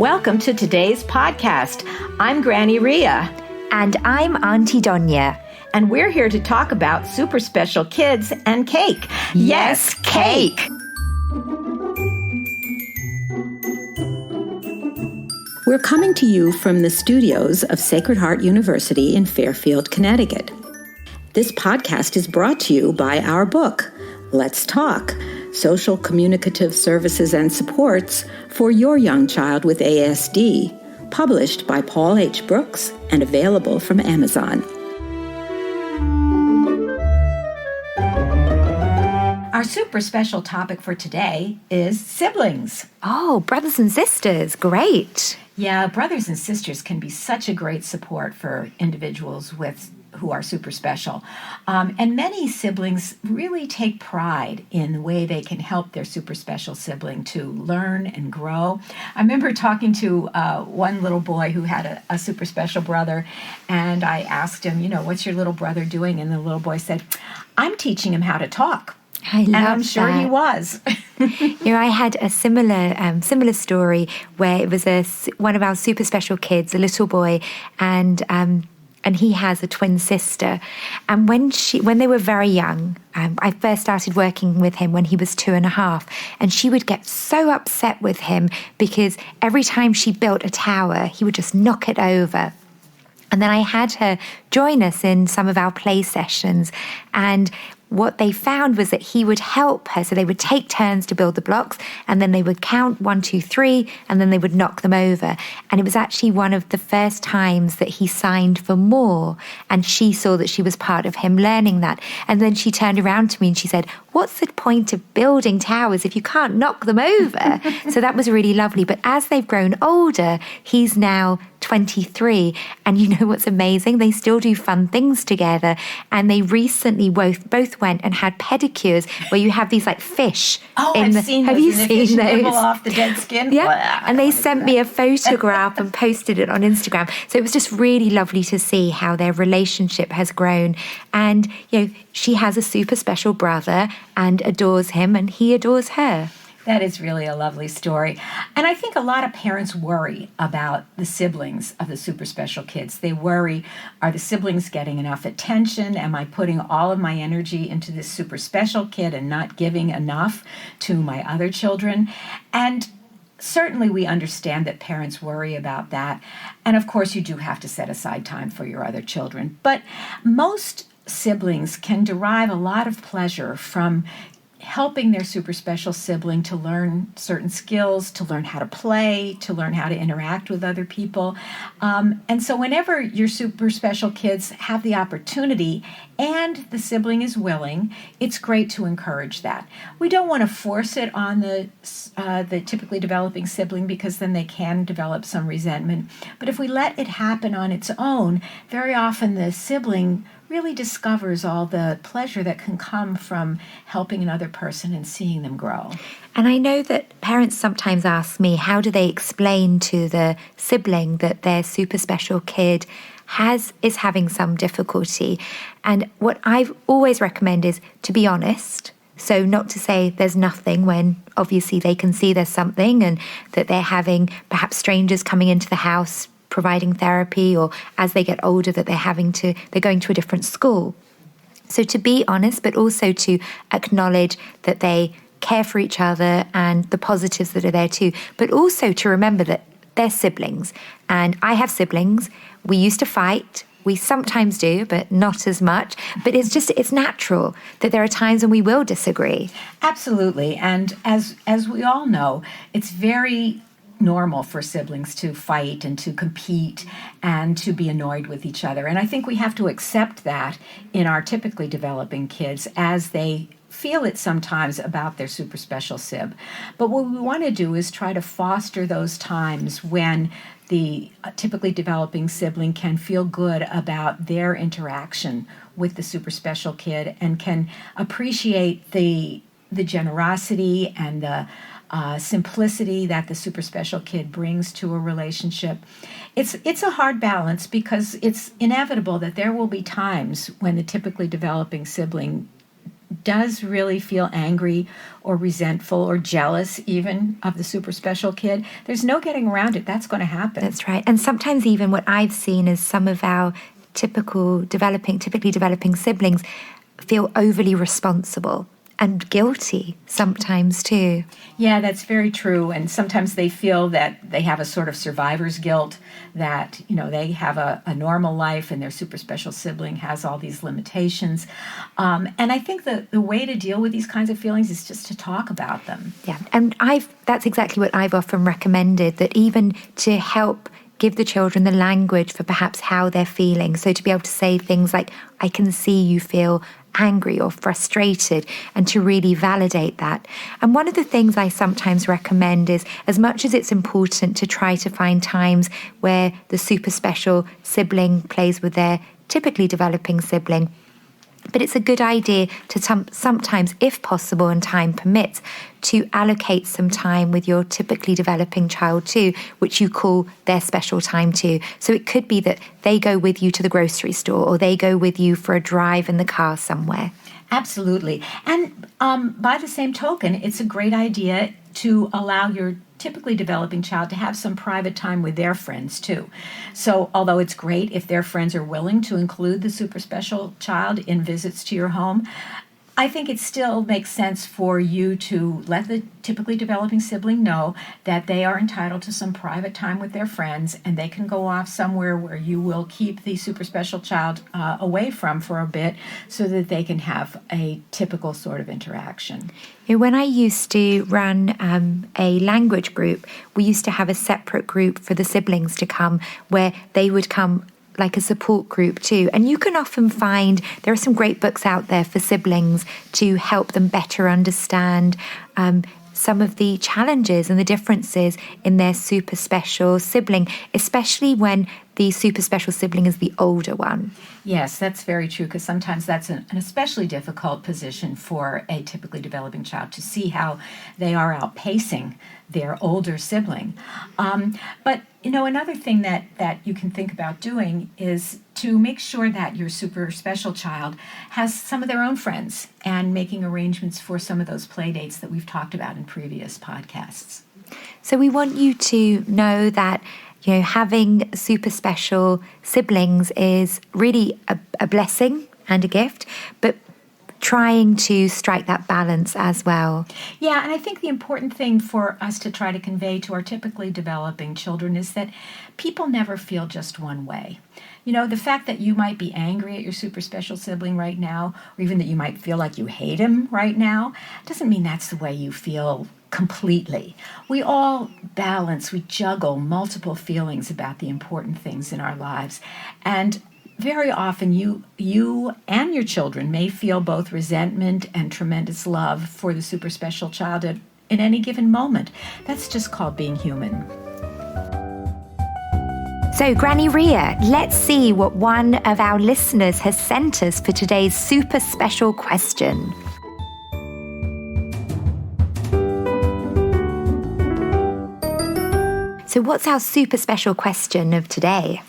Welcome to today's podcast. I'm Granny Rhea. And I'm Auntie Donia. And we're here to talk about super special kids and cake. Yes, cake! We're coming to you from the studios of Sacred Heart University in Fairfield, Connecticut. This podcast is brought to you by our book, Let's Talk, Social Communicative Services and Supports for Your Young Child with ASD, published by Paul H. Brooks and available from Amazon. Our super special topic for today is siblings. Oh, brothers and sisters, great. Yeah, brothers and sisters can be such a great support for individuals who are super special. And many siblings really take pride in the way they can help their super special sibling to learn and grow. I remember talking to one little boy who had a super special brother, and I asked him, what's your little brother doing? And the little boy said, I'm teaching him how to talk. And I'm sure he was. I had a similar story where it was one of our super special kids, a little boy, and he has a twin sister. And when they were very young, I first started working with him when he was 2.5, and she would get so upset with him because every time she built a tower, he would just knock it over. And then I had her join us in some of our play sessions, and what they found was that he would help her. So they would take turns to build the blocks, and then they would count 1, 2, 3, and then they would knock them over. And it was actually one of the first times that he signed for more, and she saw that she was part of him learning that. And then she turned around to me and she said, what's the point of building towers if you can't knock them over? So that was really lovely. But as they've grown older, he's now 23. And you know what's amazing? They still do fun things together. And they recently both went and had pedicures where you have these like fish. Oh, I've seen those. Have you seen those? Nibble off the dead skin. Yeah. Blah, and they sent me a photograph and posted it on Instagram. So it was just really lovely to see how their relationship has grown. And, she has a super special brother and adores him, and he adores her. That is really a lovely story. And I think a lot of parents worry about the siblings of the super special kids. They worry, are the siblings getting enough attention? Am I putting all of my energy into this super special kid and not giving enough to my other children? And certainly we understand that parents worry about that. And of course, you do have to set aside time for your other children. But most siblings can derive a lot of pleasure from helping their super special sibling to learn certain skills, to learn how to play, to learn how to interact with other people. And so whenever your super special kids have the opportunity and the sibling is willing, it's great to encourage that. We don't want to force it on the typically developing sibling because then they can develop some resentment. But if we let it happen on its own, very often the sibling really discovers all the pleasure that can come from helping another person and seeing them grow. And I know that parents sometimes ask me, how do they explain to the sibling that their super special kid is having some difficulty? And what I've always recommend is to be honest. So not to say there's nothing when obviously they can see there's something, and that they're having perhaps strangers coming into the house providing therapy, or as they get older that they're going to a different school. So to be honest, but also to acknowledge that they care for each other and the positives that are there too, but also to remember that they're siblings. And I have siblings. We used to fight. We sometimes do, but not as much. But it's natural that there are times when we will disagree. Absolutely. And as we all know, it's very normal for siblings to fight and to compete and to be annoyed with each other. And I think we have to accept that in our typically developing kids as they feel it sometimes about their super special sib. But what we want to do is try to foster those times when the typically developing sibling can feel good about their interaction with the super special kid and can appreciate the generosity and the simplicity that the super special kid brings to a relationship. It's a hard balance because it's inevitable that there will be times when the typically developing sibling does really feel angry or resentful or jealous even of the super special kid, there's no getting around it. That's going to happen. That's right. And sometimes even what I've seen is some of our typically developing siblings feel overly responsible and guilty sometimes too. Yeah, that's very true. And sometimes they feel that they have a sort of survivor's guilt, that, they have a normal life and their super special sibling has all these limitations. And I think the way to deal with these kinds of feelings is just to talk about them. Yeah, and that's exactly what I've often recommended, that even to help give the children the language for perhaps how they're feeling. So to be able to say things like, I can see you feel angry or frustrated, and to really validate that. And one of the things I sometimes recommend is, as much as it's important to try to find times where the super special sibling plays with their typically developing sibling, but it's a good idea to sometimes, if possible and time permits, to allocate some time with your typically developing child too, which you call their special time too. So it could be that they go with you to the grocery store, or they go with you for a drive in the car somewhere. Absolutely. And by the same token, it's a great idea to allow your typically developing child to have some private time with their friends too. So although it's great if their friends are willing to include the super special child in visits to your home, I think it still makes sense for you to let the typically developing sibling know that they are entitled to some private time with their friends, and they can go off somewhere where you will keep the super special child away from for a bit, so that they can have a typical sort of interaction. When I used to run a language group, we used to have a separate group for the siblings to come, where they would come like a support group too. And you can often find there are some great books out there for siblings to help them better understand some of the challenges and the differences in their super special sibling, especially when the super special sibling is the older one. Yes, that's very true, because sometimes that's an especially difficult position for a typically developing child, to see how they are outpacing their older sibling. But another thing that you can think about doing is to make sure that your super special child has some of their own friends, and making arrangements for some of those play dates that we've talked about in previous podcasts. So we want you to know that having super special siblings is really a blessing and a gift, but trying to strike that balance as well. Yeah, and I think the important thing for us to try to convey to our typically developing children is that people never feel just one way. The fact that you might be angry at your super special sibling right now, or even that you might feel like you hate him right now, doesn't mean that's the way you feel completely. We all balance, we juggle multiple feelings about the important things in our lives. And very often you and your children may feel both resentment and tremendous love for the super special child in any given moment. That's just called being human. So, Granny Rhea, let's see what one of our listeners has sent us for today's super special question. So what's our super special question of today?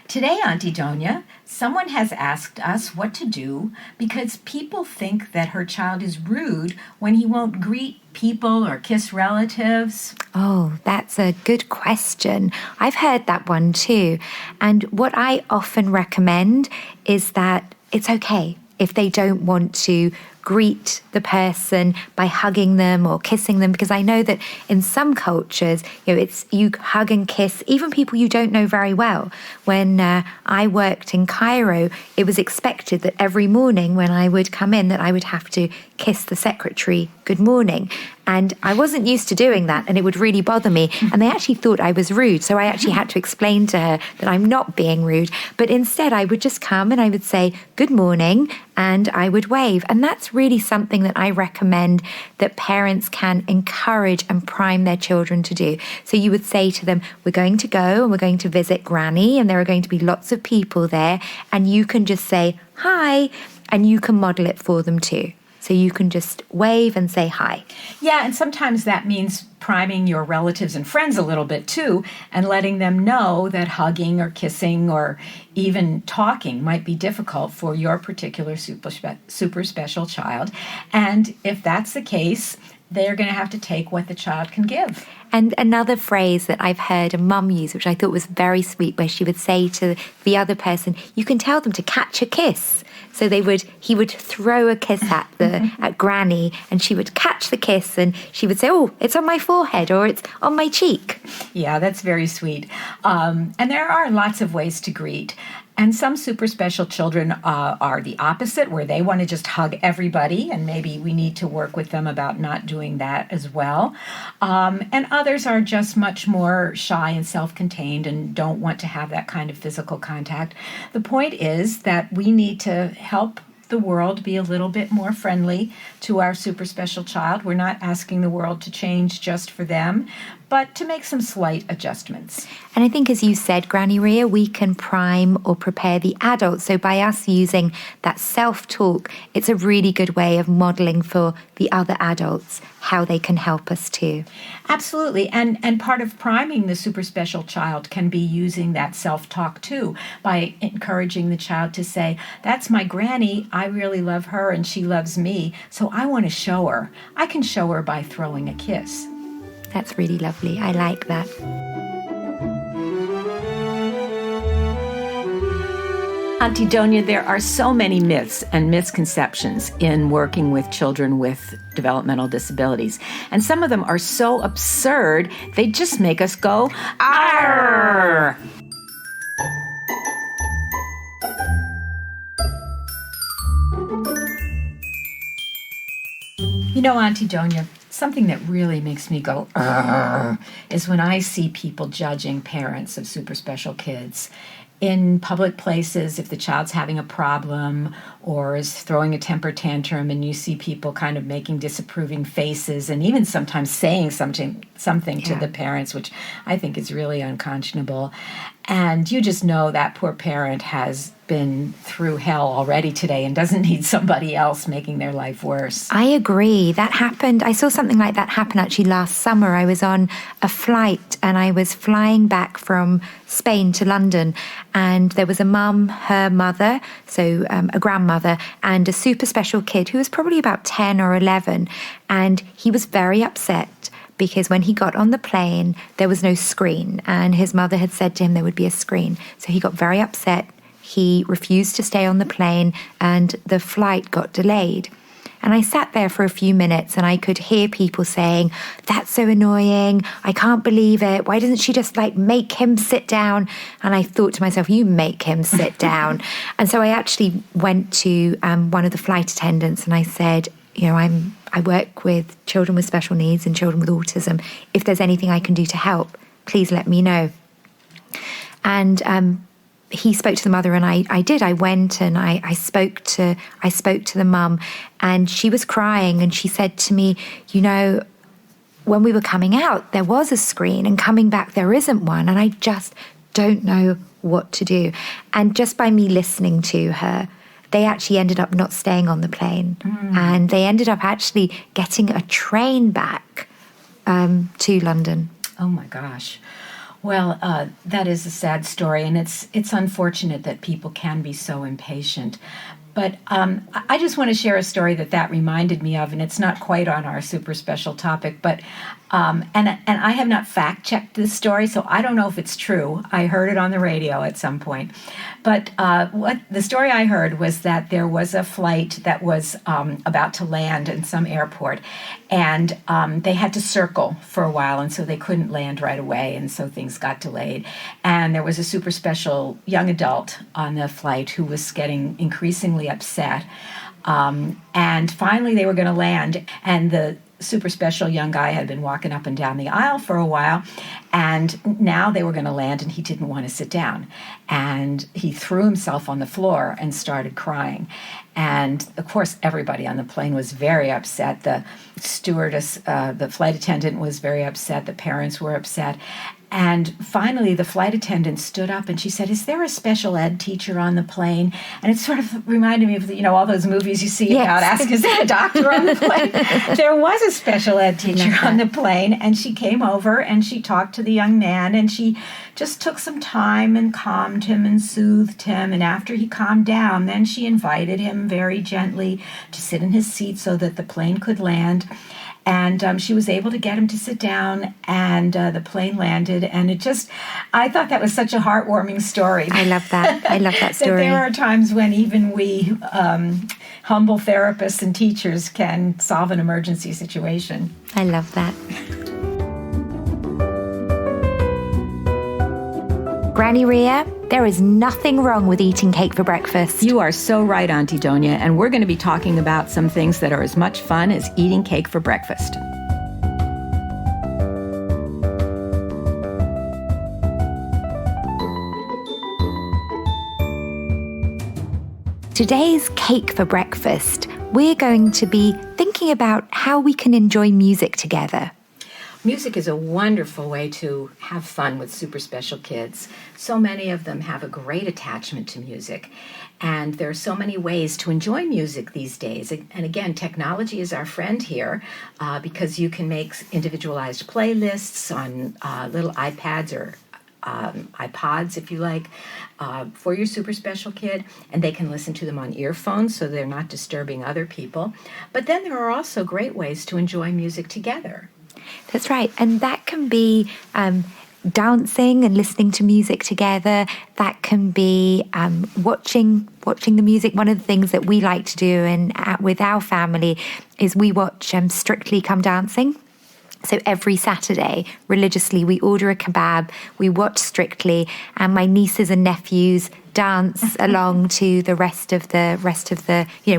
Today, Auntie Donia, someone has asked us what to do because people think that her child is rude when he won't greet people or kiss relatives. Oh, that's a good question. I've heard that one too. And what I often recommend is that it's okay if they don't want to greet the person by hugging them or kissing them, because I know that in some cultures, it's you hug and kiss even people you don't know very well. When I worked in Cairo, it was expected that every morning when I would come in that I would have to kiss the secretary good morning. And I wasn't used to doing that, and it would really bother me. And they actually thought I was rude. So I actually had to explain to her that I'm not being rude. But instead, I would just come and I would say, good morning, and I would wave. And that's really something that I recommend that parents can encourage and prime their children to do. So you would say to them, we're going to go and we're going to visit Granny, and there are going to be lots of people there. And you can just say, hi, and you can model it for them too. So you can just wave and say hi. Yeah, and sometimes that means priming your relatives and friends a little bit too, and letting them know that hugging or kissing or even talking might be difficult for your particular super special child. And if that's the case, they're going to have to take what the child can give. And another phrase that I've heard a mum use, which I thought was very sweet, where she would say to the other person, you can tell them to catch a kiss. So he would throw a kiss at Granny, and she would catch the kiss, and she would say, oh, it's on my forehead, or it's on my cheek. Yeah, that's very sweet. And there are lots of ways to greet. And some super special children are the opposite, where they want to just hug everybody, and maybe we need to work with them about not doing that as well. And others are just much more shy and self-contained and don't want to have that kind of physical contact. The point is that we need to help the world be a little bit more friendly to our super special child. We're not asking the world to change just for them, but to make some slight adjustments. And I think, as you said, Granny Rhea, we can prime or prepare the adults. So by us using that self-talk, it's a really good way of modelling for the other adults how they can help us too. Absolutely. And part of priming the super special child can be using that self-talk too, by encouraging the child to say, that's my granny, I really love her and she loves me, so I want to show her. I can show her by throwing a kiss. That's really lovely. I like that. Auntie Donia, there are so many myths and misconceptions in working with children with developmental disabilities. And some of them are so absurd, they just make us go, arghhh! You know, Auntie Donia, something that really makes me go, arghhh, is when I see people judging parents of super special kids in public places. If the child's having a problem or is throwing a temper tantrum, and you see people kind of making disapproving faces and even sometimes saying something to the parents, which I think is really unconscionable. And you just know that poor parent has been through hell already today and doesn't need somebody else making their life worse. I agree. That happened. I saw something like that happen actually last summer. I was on a flight and I was flying back from Spain to London, and there was a mum, her mother, so a grandmother, and a super special kid who was probably about 10 or 11. And he was very upset because when he got on the plane, there was no screen, and his mother had said to him there would be a screen. So he got very upset. He refused to stay on the plane, and the flight got delayed. And I sat there for a few minutes and I could hear people saying, that's so annoying. I can't believe it. Why doesn't she just make him sit down? And I thought to myself, you make him sit down. And so I actually went to one of the flight attendants and I said, I work with children with special needs and children with autism. If there's anything I can do to help, please let me know. And he spoke to the mother, and I did. I went and I spoke to the mum, and she was crying, and she said to me, when we were coming out, there was a screen, and coming back, there isn't one, and I just don't know what to do. And just by me listening to her, they actually ended up not staying on the plane, and they ended up actually getting a train back to London. Oh my gosh. Well, that is a sad story, and it's unfortunate that people can be so impatient. But I just want to share a story that reminded me of, and it's not quite on our super special topic, but and I have not fact-checked this story, so I don't know if it's true. I heard it on the radio at some point. But what the story I heard was that there was a flight that was about to land in some airport, and they had to circle for a while, and so they couldn't land right away, and so things got delayed. And there was a super special young adult on the flight who was getting increasingly upset. And finally they were going to land, and the super special young guy had been walking up and down the aisle for a while, and now they were going to land, and he didn't want to sit down. And he threw himself on the floor and started crying. And of course, everybody on the plane was very upset. The stewardess, the flight attendant was very upset. The parents were upset. And finally, the flight attendant stood up and she said, "Is there a special ed teacher on the plane?" And it sort of reminded me of, all those movies you see about asking, "Is there a doctor on the plane?" There was a special ed teacher on the plane, and she came over and she talked to the young man, and she just took some time and calmed him and soothed him. And after he calmed down, then she invited him very gently to sit in his seat so that the plane could land. And she was able to get him to sit down, and the plane landed. And I thought that was such a heartwarming story. I love that. I love that story. That there are times when even we humble therapists and teachers can solve an emergency situation. I love that. Granny Rhea, there is nothing wrong with eating cake for breakfast. You are so right, Auntie Donia, and we're going to be talking about some things that are as much fun as eating cake for breakfast. Today's Cake for Breakfast, we're going to be thinking about how we can enjoy music together. Music is a wonderful way to have fun with super special kids. So many of them have a great attachment to music. And there are so many ways to enjoy music these days. And again, technology is our friend here because you can make individualized playlists on little iPads or iPods, if you like, for your super special kid, and they can listen to them on earphones so they're not disturbing other people. But then there are also great ways to enjoy music together. That's right. And that can be dancing and listening to music together. That can be watching the music. One of the things that we like to do with our family is we watch Strictly Come Dancing. So every Saturday, religiously, we order a kebab, we watch Strictly, and my nieces and nephews dance along to the rest of the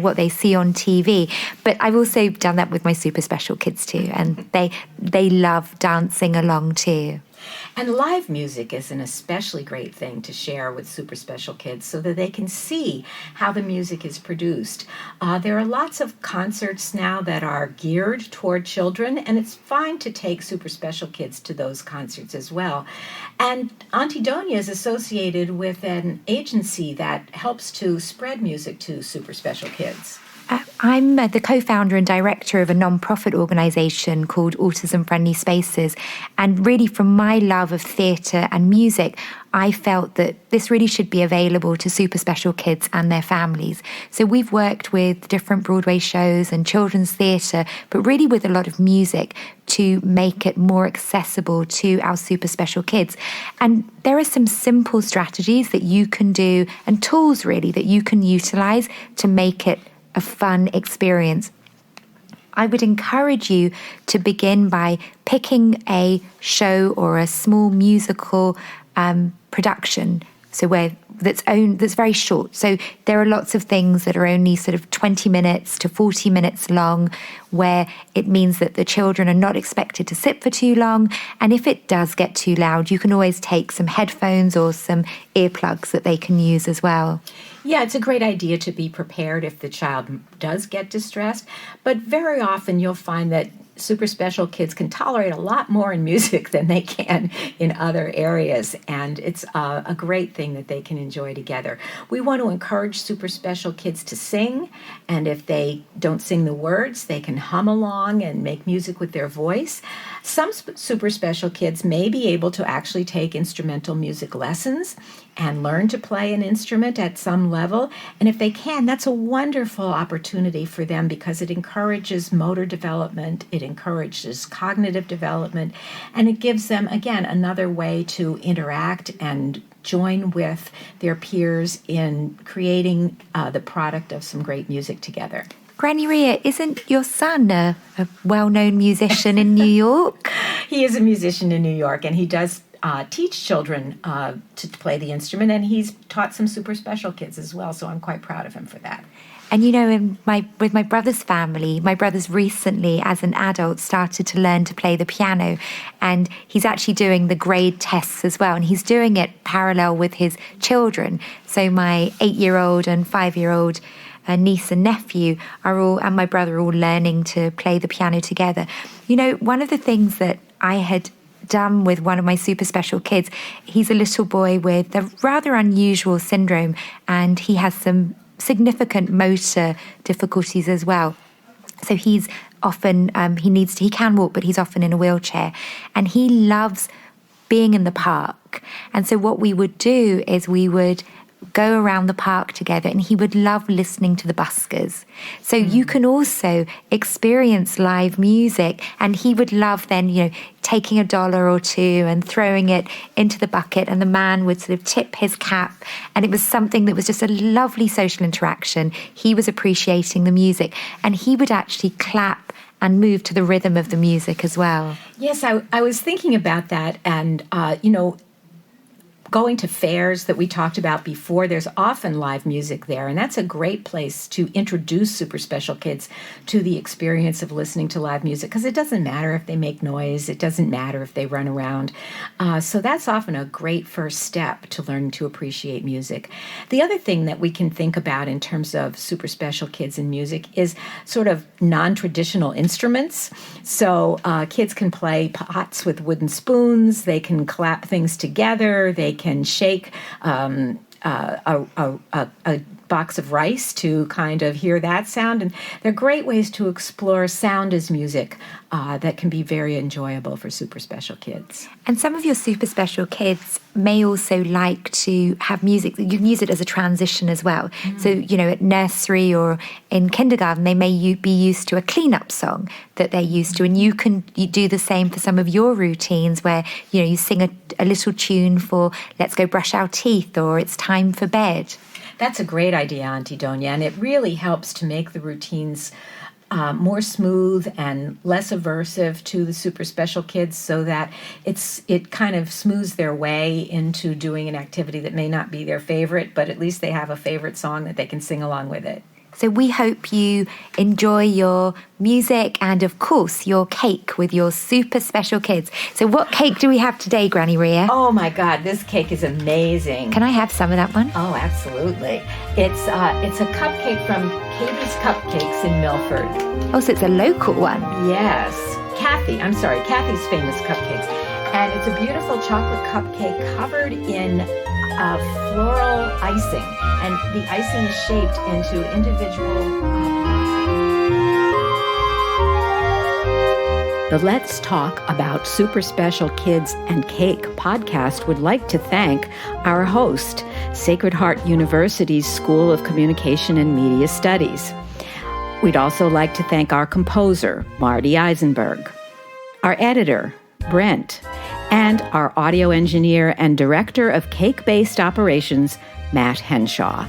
what they see on TV. But I've also done that with my super special kids too, and they love dancing along too. And live music is an especially great thing to share with super special kids so that they can see how the music is produced. There are lots of concerts now that are geared toward children, and it's fine to take super special kids to those concerts as well. And Auntie Donia is associated with an agency that helps to spread music to super special kids. I'm the co-founder and director of a non-profit organisation called Autism Friendly Spaces. And really from my love of theatre and music, I felt that this really should be available to super special kids and their families. So we've worked with different Broadway shows and children's theatre, but really with a lot of music to make it more accessible to our super special kids. And there are some simple strategies that you can do and tools really that you can utilise to make it a fun experience. I would encourage you to begin by picking a show or a small musical production, that's very short. So there are lots of things that are only sort of 20 minutes to 40 minutes long, where it means that the children are not expected to sit for too long. And if it does get too loud, you can always take some headphones or some earplugs that they can use as well. Yeah, it's a great idea to be prepared if the child does get distressed. But very often you'll find that super special kids can tolerate a lot more in music than they can in other areas. And it's a great thing that they can enjoy together. We want to encourage super special kids to sing. And if they don't sing the words, they can hum along and make music with their voice. Some super special kids may be able to actually take instrumental music lessons and learn to play an instrument at some level. And if they can, that's a wonderful opportunity for them because it encourages motor development, it encourages cognitive development, and it gives them, again, another way to interact and join with their peers in creating the product of some great music together. Granny Rhea, isn't your son a well-known musician in New York? He is a musician in New York, and he does teach children to play the instrument, and he's taught some super special kids as well, so I'm quite proud of him for that. And with my brother's family, my brother's recently, as an adult, started to learn to play the piano, and he's actually doing the grade tests as well, and he's doing it parallel with his children. So my 8-year-old and 5-year-old niece and nephew and my brother are all learning to play the piano together. One of the things that I had done with one of my super special kids. He's a little boy with a rather unusual syndrome, and he has some significant motor difficulties as well. So he's often, he can walk, but he's often in a wheelchair. And he loves being in the park. And so what we would do is we would go around the park together, and he would love listening to the buskers. So you can also experience live music, and he would love then, taking $1 or $2 and throwing it into the bucket, and the man would sort of tip his cap. And it was something that was just a lovely social interaction. He was appreciating the music, and he would actually clap and move to the rhythm of the music as well. Yes, I was thinking about that, and, going to fairs that we talked about before, there's often live music there, and that's a great place to introduce super special kids to the experience of listening to live music, because it doesn't matter if they make noise, it doesn't matter if they run around. So that's often a great first step to learning to appreciate music. The other thing that we can think about in terms of super special kids and music is sort of non-traditional instruments. So kids can play pots with wooden spoons, they can clap things together, they can shake a box of rice to kind of hear that sound. And they're great ways to explore sound as music that can be very enjoyable for super special kids. And some of your super special kids may also like to have music. You can use it as a transition as well. So, at nursery or in kindergarten, they may be used to a clean-up song that they're used to. And you do the same for some of your routines where, you sing a little tune for let's go brush our teeth, or it's time for bed. That's a great idea, Auntie Donia, and it really helps to make the routines more smooth and less aversive to the super special kids, so that it kind of smooths their way into doing an activity that may not be their favorite, but at least they have a favorite song that they can sing along with it. So we hope you enjoy your music and, of course, your cake with your super special kids. So what cake do we have today, Granny Rhea? Oh, my God, this cake is amazing. Can I have some of that one? Oh, absolutely. It's a cupcake from Katie's Cupcakes in Milford. Oh, so it's a local one. Yes. Kathy's Famous Cupcakes. And it's a beautiful chocolate cupcake covered in floral icing, and the icing is shaped into individual blossoms. The Let's Talk About Super Special Kids and Cake podcast would like to thank our host, Sacred Heart University's School of Communication and Media Studies. We'd also like to thank our composer, Marty Eisenberg, our editor, Brent, and our audio engineer and director of cake-based operations, Matt Henshaw.